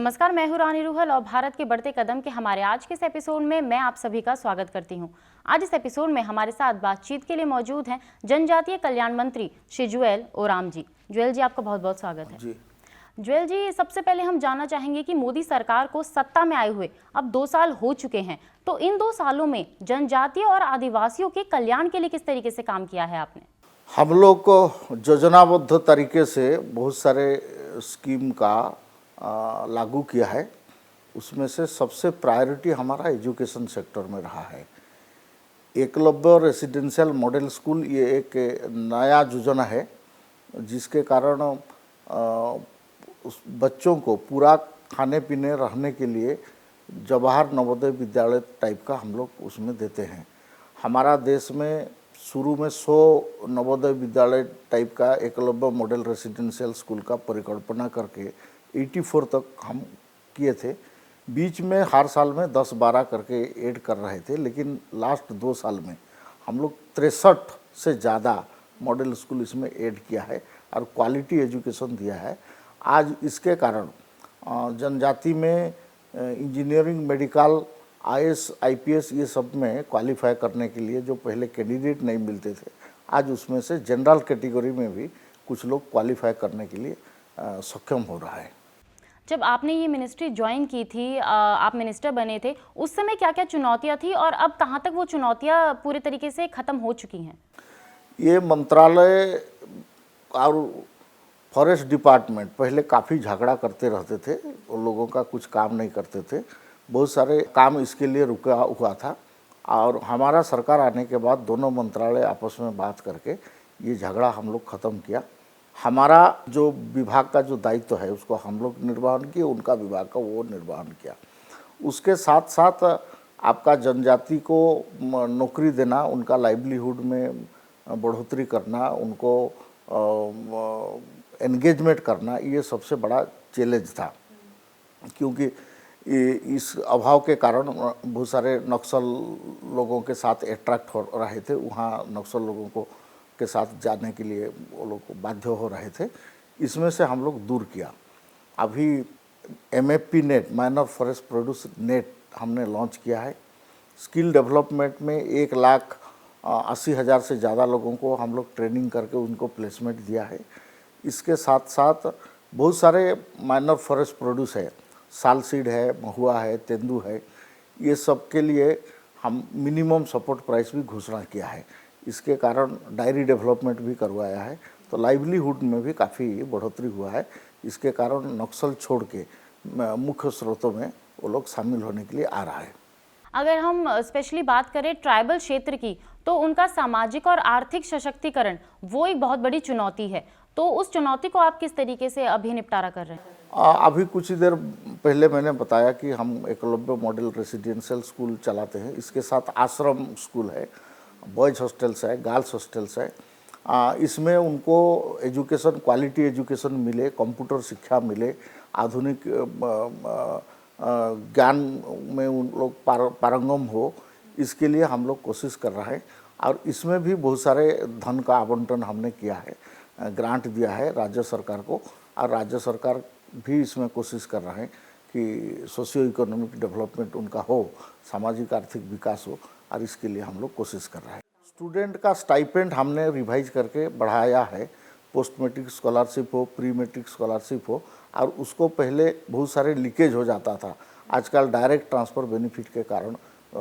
नमस्कार, मैं हूं रानी रूहल और भारत के बढ़ते कदम के हमारे आज के इस एपिसोड में मैं आप सभी का स्वागत करती हूं। आज इस एपिसोड में हमारे साथ बातचीत के लिए मौजूद हैं जनजातीय कल्याण मंत्री श्री जुएल ओराम जी। जुएल जी, आपका बहुत बहुत स्वागत है। जी। जुएल जी, सबसे पहले हम जानना चाहेंगे कि मोदी सरकार को सत्ता में आए हुए अब 2 साल हो चुके हैं, तो इन 2 सालों में जनजातीय और आदिवासियों के कल्याण के लिए किस तरीके से काम किया है आपने? हम लोग को योजनाबद्ध तरीके से बहुत सारे स्कीम का लागू किया है। उसमें से सबसे प्रायोरिटी हमारा एजुकेशन सेक्टर में रहा है। एकलव्य रेसिडेंशियल मॉडल स्कूल ये एक नया योजना है जिसके कारण उस बच्चों को पूरा खाने पीने रहने के लिए जवाहर नवोदय विद्यालय टाइप का हम लोग उसमें देते हैं। हमारा देश में शुरू में 100 नवोदय विद्यालय टाइप का एकलव्य मॉडल रेसिडेंशियल स्कूल का परिकल्पना करके 84 तक हम किए थे। बीच में हर साल में 10-12 करके ऐड कर रहे थे, लेकिन लास्ट 2 साल में हम लोग 63 से ज़्यादा मॉडल स्कूल इसमें ऐड किया है और क्वालिटी एजुकेशन दिया है। आज इसके कारण जनजाति में इंजीनियरिंग, मेडिकल, IAS, IPS ये सब में क्वालिफाई करने के लिए जो पहले कैंडिडेट नहीं मिलते थे, आज उसमें से जनरल कैटेगरी में भी कुछ लोग क्वालिफाई करने के लिए सक्षम हो रहा है। जब आपने ये मिनिस्ट्री ज्वाइन की थी, आप मिनिस्टर बने थे, उस समय क्या क्या चुनौतियां थी और अब कहाँ तक वो चुनौतियां पूरे तरीके से ख़त्म हो चुकी हैं? ये मंत्रालय और फॉरेस्ट डिपार्टमेंट पहले काफ़ी झगड़ा करते रहते थे, उन लोगों का कुछ काम नहीं करते थे। बहुत सारे काम इसके लिए रुका हुआ था और हमारा सरकार आने के बाद दोनों मंत्रालय आपस में बात करके ये झगड़ा हम लोग ख़त्म किया। हमारा जो विभाग का जो दायित्व है उसको हम लोग निर्वहन किए, उनका विभाग का वो निर्वहन किया। उसके साथ साथ आपका जनजाति को नौकरी देना, उनका लाइवलीहुड में बढ़ोतरी करना, उनको एंगेजमेंट करना, ये सबसे बड़ा चैलेंज था, क्योंकि इस अभाव के कारण बहुत सारे नक्सल लोगों के साथ अट्रैक्ट हो रहे थे। वहाँ नक्सल लोगों को के साथ जाने के लिए वो लोग बाध्य हो रहे थे। इसमें से हम लोग दूर किया। अभी MFP net, minor forest produce net हमने लॉन्च किया है। स्किल डेवलपमेंट में 1,80,000 से ज़्यादा लोगों को हम लोग ट्रेनिंग करके उनको प्लेसमेंट दिया है। इसके साथ साथ बहुत सारे माइनर फॉरेस्ट प्रोड्यूस है, साल सीड है, महुआ है, तेंदू है, ये सब के लिए हम मिनिमम सपोर्ट प्राइस भी घोषणा किया है। इसके कारण डायरी डेवलपमेंट भी करवाया है, तो लाइवलीहुड में भी काफ़ी बढ़ोतरी हुआ है। इसके कारण नक्सल छोड़ के मुख्य स्रोतों में वो लोग शामिल होने के लिए आ रहा है। अगर हम स्पेशली बात करें ट्राइबल क्षेत्र की, तो उनका सामाजिक और आर्थिक सशक्तिकरण वो एक बहुत बड़ी चुनौती है, तो उस चुनौती को आप किस तरीके से अभी निपटारा कर रहे हैं? अभी कुछ ही देर पहले मैंने बताया कि हम एकलव्य मॉडल रेसिडेंशियल स्कूल चलाते हैं। इसके साथ आश्रम स्कूल है, बॉयज़ हॉस्टल्स है, गर्ल्स हॉस्टल्स है। इसमें उनको एजुकेशन, क्वालिटी एजुकेशन मिले, कंप्यूटर शिक्षा मिले, आधुनिक ज्ञान में उन लोग पारंगम हो, इसके लिए हम लोग कोशिश कर रहे हैं। और इसमें भी बहुत सारे धन का आवंटन हमने किया है, ग्रांट दिया है राज्य सरकार को, और राज्य सरकार भी इसमें कोशिश कर रहे हैं कि सोशियो इकोनॉमिक डेवलपमेंट उनका हो, सामाजिक आर्थिक विकास हो, और इसके लिए हम लोग कोशिश कर रहे हैं। स्टूडेंट का स्टाइपेंड हमने रिवाइज करके बढ़ाया है। पोस्ट मैट्रिक स्कॉलरशिप हो, प्री मैट्रिक स्कॉलरशिप हो, और उसको पहले बहुत सारे लीकेज हो जाता था। आजकल डायरेक्ट ट्रांसफ़र बेनिफिट के कारण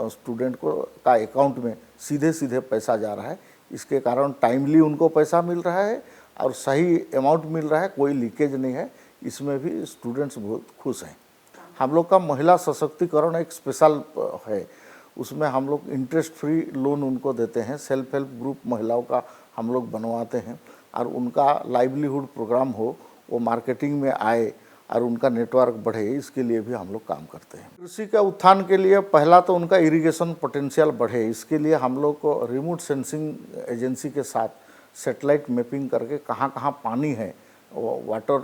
स्टूडेंट को का अकाउंट में सीधे सीधे पैसा जा रहा है। इसके कारण टाइमली उनको पैसा मिल रहा है और सही अमाउंट मिल रहा है, कोई लीकेज नहीं है। इसमें भी स्टूडेंट्स बहुत खुश हैं। हम लोग का महिला सशक्तिकरण एक स्पेशल है, उसमें हम लोग इंटरेस्ट फ्री लोन उनको देते हैं। सेल्फ हेल्प ग्रुप महिलाओं का हम लोग बनवाते हैं और उनका लाइवलीहुड प्रोग्राम हो, वो मार्केटिंग में आए और उनका नेटवर्क बढ़े, इसके लिए भी हम लोग काम करते हैं। कृषि के उत्थान के लिए पहला तो उनका इरिगेशन पोटेंशियल बढ़े, इसके लिए हम लोग को रिमोट सेंसिंग एजेंसी के साथ सैटेलाइट मैपिंग करके कहाँ कहाँ पानी है, वाटर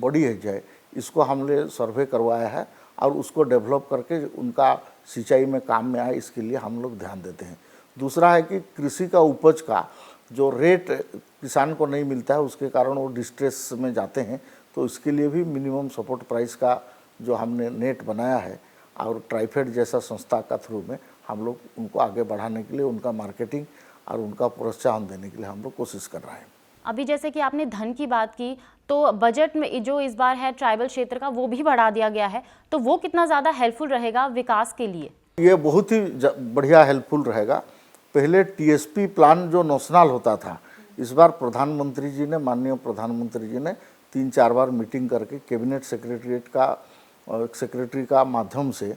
बॉडी है जाए, इसको हमने सर्वे करवाया है और उसको डेवलप करके उनका सिंचाई में काम में आए, इसके लिए हम लोग ध्यान देते हैं। दूसरा है कि कृषि का उपज का जो रेट किसान को नहीं मिलता है, उसके कारण वो डिस्ट्रेस में जाते हैं, तो इसके लिए भी मिनिमम सपोर्ट प्राइस का जो हमने नेट बनाया है और ट्राइफेड जैसा संस्था का थ्रू में हम लोग उनको आगे बढ़ाने के लिए उनका मार्केटिंग और उनका प्रोत्साहन देने के लिए हम लोग कोशिश कर रहे हैं। अभी जैसे कि आपने धन की बात की, तो बजट में जो इस बार है ट्राइबल क्षेत्र का वो भी बढ़ा दिया गया है, तो वो कितना ज़्यादा हेल्पफुल रहेगा विकास के लिए? ये बहुत ही बढ़िया हेल्पफुल रहेगा। पहले टीएसपी प्लान जो नेशनल होता था, इस बार प्रधानमंत्री जी ने, माननीय प्रधानमंत्री जी ने 3-4 बार मीटिंग करके कैबिनेट सेक्रेटरी का माध्यम से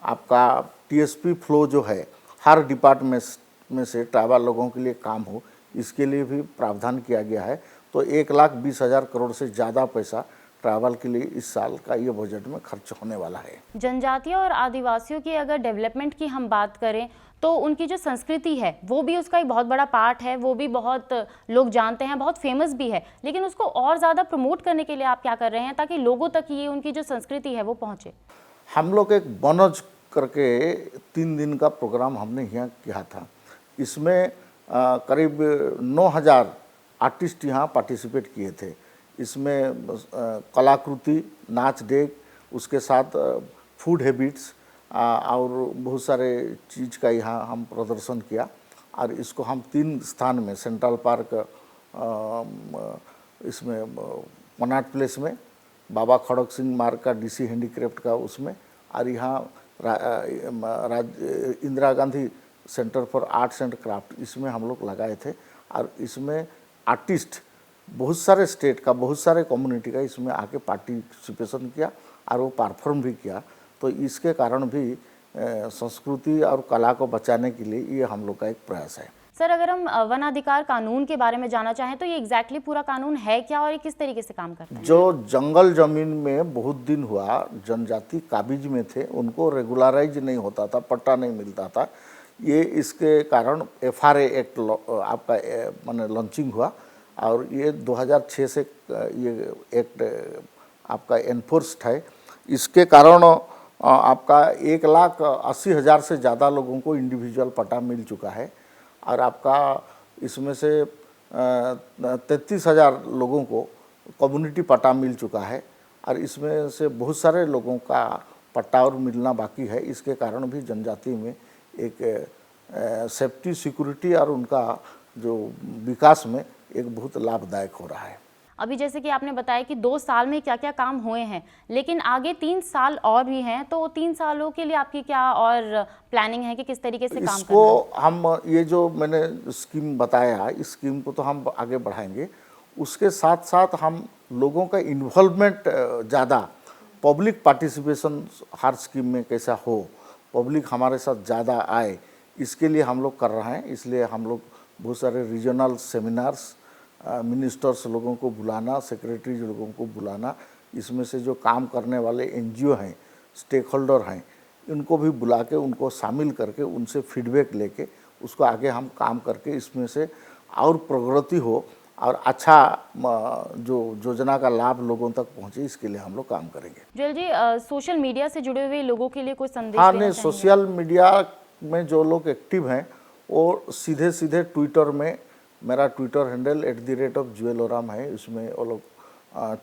आपका टीएसपी फ्लो जो है हर डिपार्टमेंट में से ट्राइबल लोगों के लिए काम हो, इसके लिए भी प्रावधान किया गया है। तो 1,20,000 करोड़ से ज़्यादा पैसा ट्रैवल के लिए इस साल का ये बजट में खर्च होने वाला है। जनजातीय और आदिवासियों की अगर डेवलपमेंट की हम बात करें तो उनकी जो संस्कृति है वो भी उसका एक बहुत बड़ा पार्ट है, वो भी बहुत लोग जानते हैं, बहुत फेमस भी है, लेकिन उसको और ज़्यादा प्रमोट करने के लिए आप क्या कर रहे हैं ताकि लोगों तक ये उनकी जो संस्कृति है वो पहुँचे? हम लोग एक बनज करके 3 दिन का प्रोग्राम हमने यहाँ किया था। इसमें करीब 9,000 आर्टिस्ट यहाँ पार्टिसिपेट किए थे। इसमें कलाकृति, नाच डेग, उसके साथ फूड हैबिट्स और बहुत सारे चीज़ का यहाँ हम प्रदर्शन किया और इसको हम 3 स्थान में, सेंट्रल पार्क, इसमें कनॉट प्लेस में, बाबा खड़क सिंह मार्ग का डीसी हैंडीक्राफ्ट का उसमें, और यहाँ Indira Gandhi centre for arts and craft, इसमें हम लोग लगाए थे। और इसमें आर्टिस्ट बहुत सारे स्टेट का, बहुत सारे कम्युनिटी का इसमें आके पार्टिसिपेशन किया और वो परफॉर्म भी किया। तो इसके कारण भी संस्कृति और कला को बचाने के लिए ये हम लोग का एक प्रयास है। सर, अगर हम वन अधिकार कानून के बारे में जानना चाहें तो ये एग्जैक्टली पूरा कानून है क्या और ये किस तरीके से काम करता है? जो जंगल जमीन में बहुत दिन हुआ जनजाति काबिज में थे, उनको रेगुलराइज नहीं होता था, पट्टा नहीं मिलता था। ये इसके कारण FRA एक्ट आपका माने लॉन्चिंग हुआ और ये 2006 से ये एक्ट आपका एनफोर्स्ड है। इसके कारण आपका 1,80,000 से ज़्यादा लोगों को इंडिविजुअल पट्टा मिल चुका है और आपका इसमें से 33,000 लोगों को कम्युनिटी पट्टा मिल चुका है और इसमें से बहुत सारे लोगों का पट्टा और मिलना बाकी है। इसके कारण भी जनजाति में एक सेफ्टी, सिक्योरिटी और उनका जो विकास में एक बहुत लाभदायक हो रहा है। अभी जैसे कि आपने बताया कि 2 साल में क्या क्या काम हुए हैं, लेकिन आगे 3 साल और भी हैं, तो 3 सालों के लिए आपकी क्या और प्लानिंग है कि किस तरीके से काम करना है? इसको हम ये जो मैंने स्कीम बताया, इस स्कीम को तो हम आगे बढ़ाएंगे। उसके साथ साथ हम लोगों का इन्वॉल्वमेंट ज़्यादा, पब्लिक पार्टिसिपेशन हर स्कीम में कैसा हो, पब्लिक हमारे साथ ज़्यादा आए, इसके लिए हम लोग कर रहे हैं। इसलिए हम लोग बहुत सारे रीजनल सेमिनार्स, मिनिस्टर्स लोगों को बुलाना, सेक्रेटरीज लोगों को बुलाना, इसमें से जो काम करने वाले NGO हैं, स्टेक होल्डर हैं, इनको भी बुला के उनको शामिल करके उनसे फीडबैक लेके उसको आगे हम काम करके इसमें से और प्रगति हो और अच्छा जो योजना का लाभ लोगों तक पहुंचे, इसके लिए हम लोग काम करेंगे। जुएल जी, सोशल मीडिया से जुड़े हुए लोगों के लिए कोई संदेश? हाँ, नहीं, सोशल मीडिया में जो लोग एक्टिव हैं वो सीधे सीधे ट्विटर में, मेरा ट्विटर हैंडल @JuelOram है, उसमें वो लोग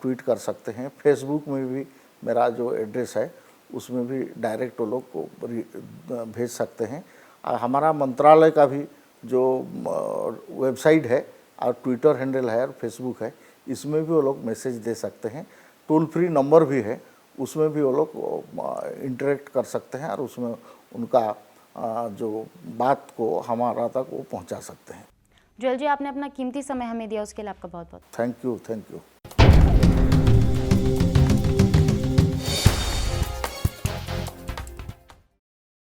ट्वीट कर सकते हैं। फेसबुक में भी मेरा जो एड्रेस है उसमें भी डायरेक्ट वो लोग को भेज सकते हैं। और हमारा मंत्रालय का भी जो वेबसाइट है और ट्विटर हैंडल है और फेसबुक है, इसमें भी वो लोग मैसेज दे सकते हैं। टोल फ्री नंबर भी है, उसमें भी वो लोग इंटरेक्ट कर सकते हैं और उसमें उनका जो बात को हमारा तक वो पहुंचा सकते हैं। जुएल जी, आपने अपना कीमती समय हमें दिया, उसके लिए आपका बहुत बहुत थैंक यू।